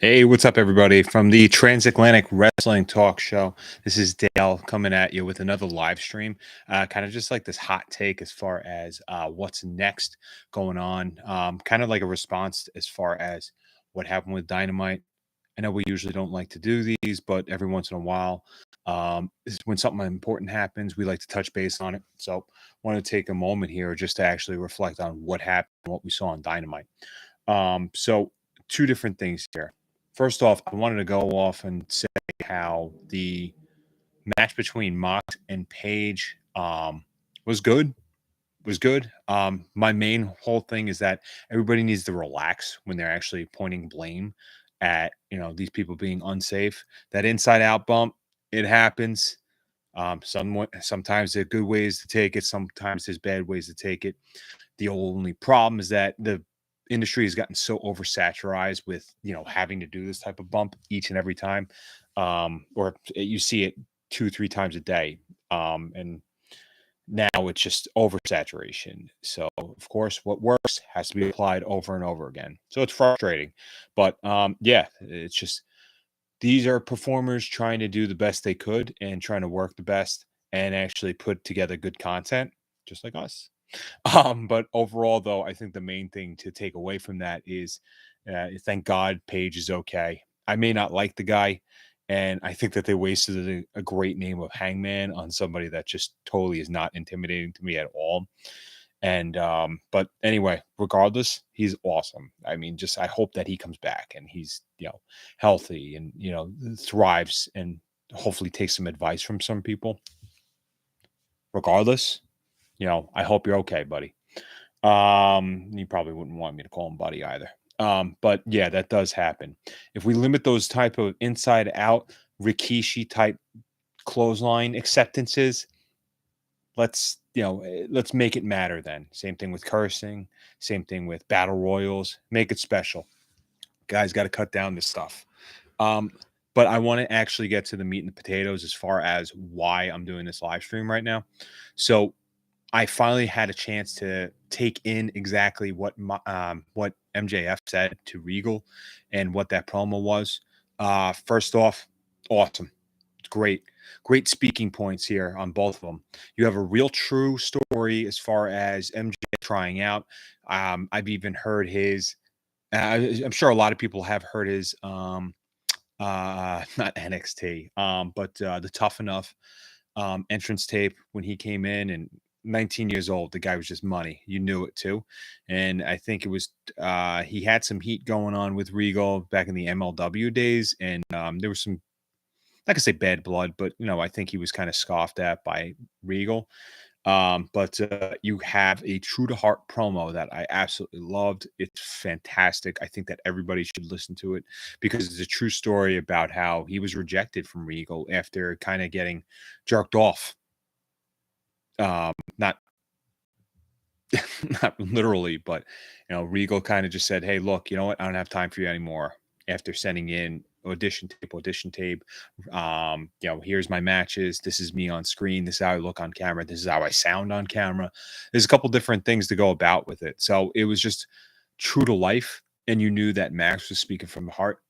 Hey, what's up, everybody? From the Transatlantic Wrestling Talk Show. This is Dale coming at you with another live stream. Kind of just like this hot take as far as what's next going on. Kind of like a response as far as what happened with Dynamite. I know we usually don't like to do these, but every once in a while, when something important happens, we like to touch base on it. So, want to take a moment here just to actually reflect on what happened, what we saw on Dynamite. So, two different things here. First off, I wanted to go off and say how the match between Mox and Page was good. Was good. My main whole thing is that everybody needs to relax when they're actually pointing blame at these people being unsafe. That inside out bump, it happens. Sometimes there are good ways to take it. Sometimes there's bad ways to take it. The only problem is that the industry has gotten so oversaturated with having to do this type of bump each and every time, or you see it 2 3 times a day, and now it's just oversaturation. So of course, what works has to be applied over and over again. So it's frustrating, but yeah, it's just these are performers trying to do the best they could and trying to work the best and actually put together good content, just like us. But overall, though, I think the main thing to take away from that is thank God Page is okay. I may not like the guy, and I think that they wasted a great name of Hangman on somebody that just totally is not intimidating to me at all. And but anyway, regardless, he's awesome. I mean, just I hope that he comes back and he's healthy and thrives and hopefully takes some advice from some people. Regardless, I hope you're okay, buddy. You probably wouldn't want me to call him buddy either. But yeah, that does happen. If we limit those type of inside out Rikishi type clothesline acceptances, let's make it matter then. Same thing with cursing, same thing with battle royals. Make it special. Guys got to cut down this stuff. Um, but I want to actually get to the meat and the potatoes as far as why I'm doing this live stream right now. So I finally had a chance to take in exactly what MJF said to Regal and what that promo was. First off, awesome. It's great speaking points here on both of them. You have a real true story as far as MJF trying out. I've even heard his. I'm sure a lot of people have heard his. Not NXT, but the Tough Enough entrance tape when he came in and 19 years old. The guy was just money. You knew it too. And I think it was he had some heat going on with Regal back in the MLW days, and there was some, not gonna say bad blood, but I think he was kind of scoffed at by Regal. But you have a true to heart promo that I absolutely loved. It's fantastic. I think that everybody should listen to it because it's a true story about how he was rejected from Regal after kind of getting jerked off. Not not literally, but Regal kind of just said, "Hey, look, you know what? I don't have time for you anymore." After sending in audition tape. Here's my matches. This is me on screen. This is how I look on camera. This is how I sound on camera. There's a couple different things to go about with it. So it was just true to life, and you knew that Max was speaking from the heart.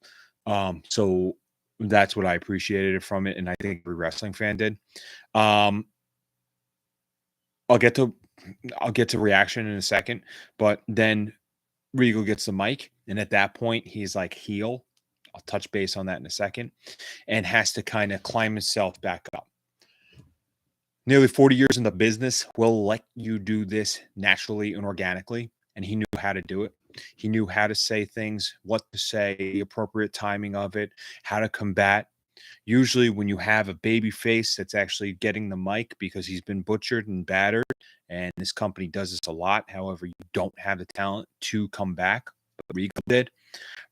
So that's what I appreciated from it, and I think every wrestling fan did. Um, I'll get to reaction in a second, but then Regal gets the mic, and at that point, he's like heel. I'll touch base on that in a second, and has to kind of climb himself back up. Nearly 40 years in the business will let you do this naturally and organically, and he knew how to do it. He knew how to say things, what to say, the appropriate timing of it, how to combat. Usually, when you have a baby face that's actually getting the mic because he's been butchered and battered, and this company does this a lot. However, you don't have the talent to come back, but Regal did.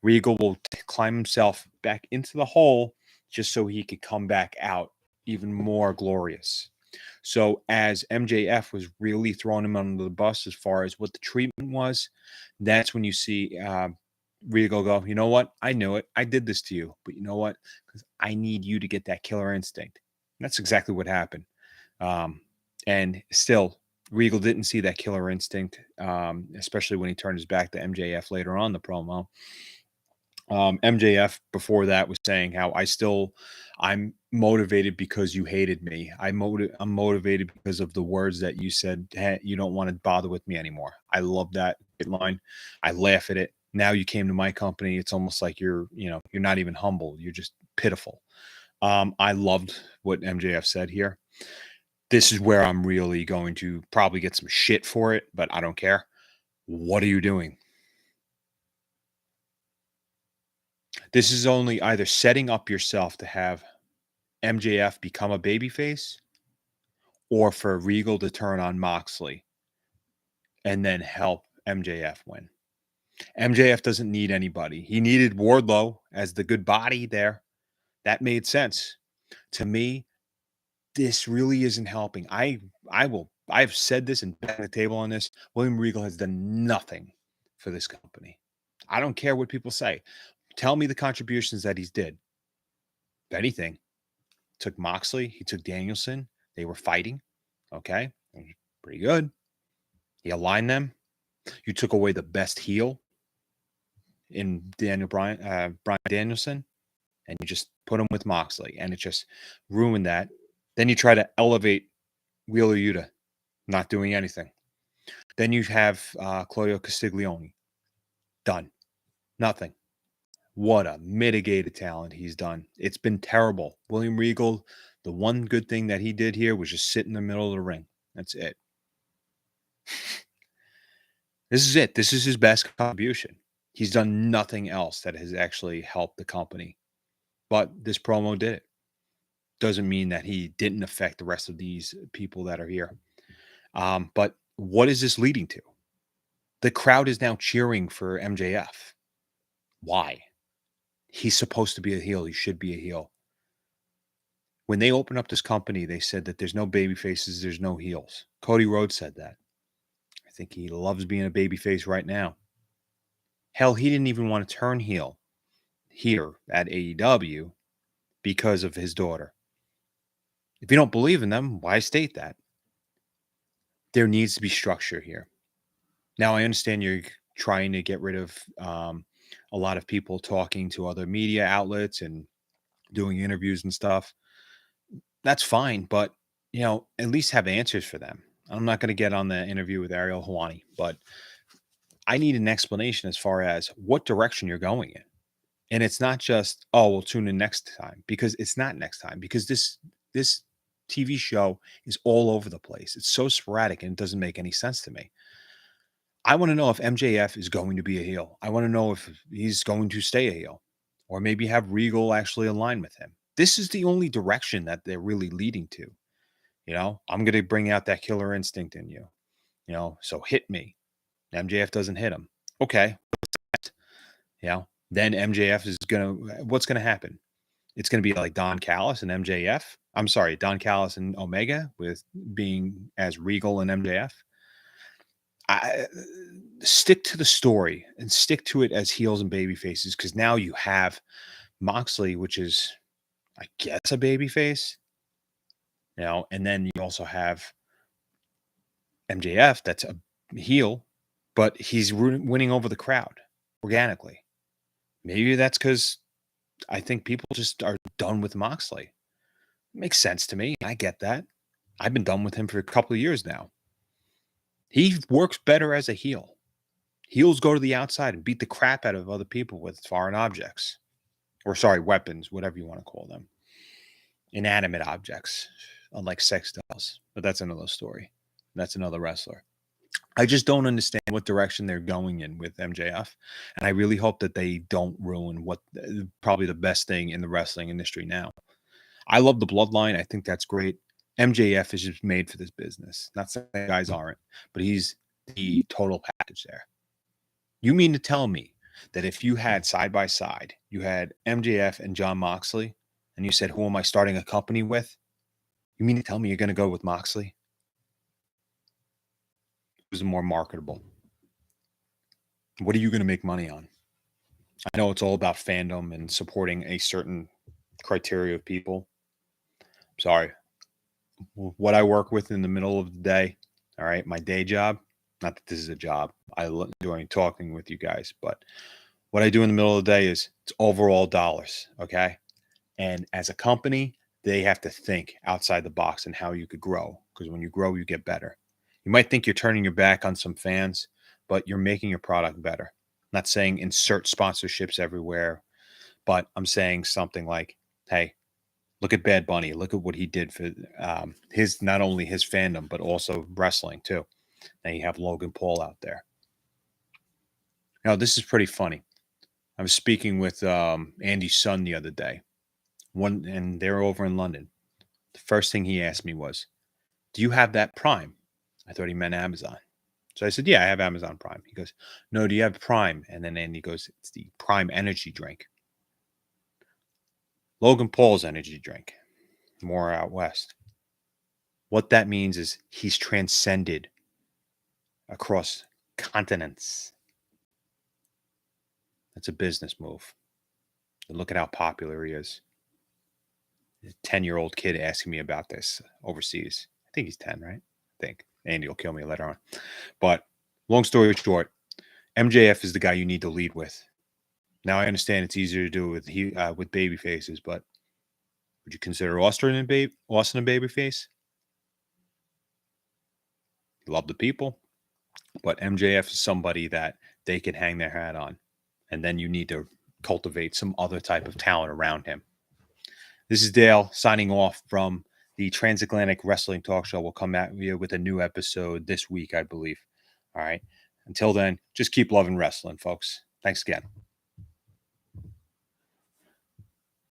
Regal will climb himself back into the hole just so he could come back out even more glorious. So as MJF was really throwing him under the bus as far as what the treatment was, that's when you see Regal go, you know what? I knew it. I did this to you. But you know what? Because I need you to get that killer instinct. And that's exactly what happened. And still, Regal didn't see that killer instinct, especially when he turned his back to MJF later on the promo. MJF before that was saying how I'm motivated because you hated me. I'm motivated because of the words that you said. Hey, you don't want to bother with me anymore. I love that line. I laugh at it. Now you came to my company. It's almost like you're not even humble. You're just pitiful. I loved what MJF said here. This is where I'm really going to probably get some shit for it, but I don't care. What are you doing? This is only either setting up yourself to have MJF become a babyface or for Regal to turn on Moxley and then help MJF win. MJF doesn't need anybody. He needed Wardlow as the good body there. That made sense. To me, this really isn't helping. I've said this and banged the table on this. William Regal has done nothing for this company. I don't care what people say. Tell me the contributions that he's did. If anything, took Moxley, he took Danielson. They were fighting. Okay. Pretty good. He aligned them. You took away the best heel in Brian Danielson, and you just put him with Moxley, and it just ruined that. Then you try to elevate Wheeler Yuta, not doing anything. Then you have Claudio Castiglione. Done. Nothing. What a mitigated talent he's done. It's been terrible. William Regal, the one good thing that he did here was just sit in the middle of the ring. That's it. This is it. This is his best contribution. He's done nothing else that has actually helped the company. But this promo did it. Doesn't mean that he didn't affect the rest of these people that are here. But what is this leading to? The crowd is now cheering for MJF. Why? He's supposed to be a heel. He should be a heel. When they opened up this company, they said that there's no baby faces, there's no heels. Cody Rhodes said that. I think he loves being a baby face right now. Hell, he didn't even want to turn heel here at AEW because of his daughter. If you don't believe in them, why state that? There needs to be structure here. Now, I understand you're trying to get rid of a lot of people talking to other media outlets and doing interviews and stuff. That's fine, but at least have answers for them. I'm not going to get on the interview with Ariel Helwani, but I need an explanation as far as what direction you're going in. And it's not just, oh, we'll tune in next time, because it's not next time, because this TV show is all over the place. It's so sporadic and it doesn't make any sense to me. I want to know if MJF is going to be a heel. I want to know if he's going to stay a heel, or maybe have Regal actually align with him. This is the only direction that they're really leading to. I'm going to bring out that killer instinct in you. So hit me. MJF doesn't hit him. Okay. Then MJF is what's going to happen? It's going to be like Don Callis and MJF. I'm sorry, Don Callis and Omega with being as Regal and MJF. I stick to the story and stick to it as heels and baby faces, because now you have Moxley, which is, I guess, a baby face. And then you also have MJF, that's a heel, but he's winning over the crowd organically. Maybe that's because I think people just are done with Moxley. Makes sense to me. I get that. I've been done with him for a couple of years now. He works better as a heel. Heels go to the outside and beat the crap out of other people with foreign objects. Or weapons, whatever you want to call them. Inanimate objects, unlike sex dolls. But that's another story. That's another wrestler. I just don't understand what direction they're going in with MJF. And I really hope that they don't ruin what probably the best thing in the wrestling industry now. I love the bloodline. I think that's great. MJF is just made for this business. Not saying guys aren't, but he's the total package there. You mean to tell me that if you had side by side, you had MJF and Jon Moxley, and you said, who am I starting a company with? You mean to tell me you're going to go with Moxley? Who's more marketable? What are you going to make money on? I know it's all about fandom and supporting a certain criteria of people. Sorry. What I work with in the middle of the day, all right, my day job, not that this is a job. I enjoy talking with you guys, but What I do in the middle of the day is it's overall dollars. Okay. And as a company, they have to think outside the box and how you could grow. Because when you grow, you get better. You might think you're turning your back on some fans, but you're making your product better. I'm not saying insert sponsorships everywhere, but I'm saying something like, hey, look at Bad Bunny. Look at what he did for his not only his fandom, but also wrestling too. Now you have Logan Paul out there. Now, this is pretty funny. I was speaking with Andy's son the other day. And they're over in London. The first thing he asked me was, "Do you have that Prime?" I thought he meant Amazon. So I said, "Yeah, I have Amazon Prime." He goes, "No, do you have Prime?" And then Andy goes, "It's the Prime energy drink." Logan Paul's energy drink, more out west. What that means is he's transcended across continents. That's a business move. And look at how popular he is. A 10-year-old kid asking me about this overseas. I think he's 10, right? I think. Andy will kill me later on. But long story short, MJF is the guy you need to lead with. Now I understand it's easier to do with baby faces, but would you consider Austin a baby face? Love the people, but MJF is somebody that they can hang their hat on, and then you need to cultivate some other type of talent around him. This is Dale signing off from the Transatlantic Wrestling Talk Show. We'll come at you with a new episode this week, I believe. All right. Until then, just keep loving wrestling, folks. Thanks again.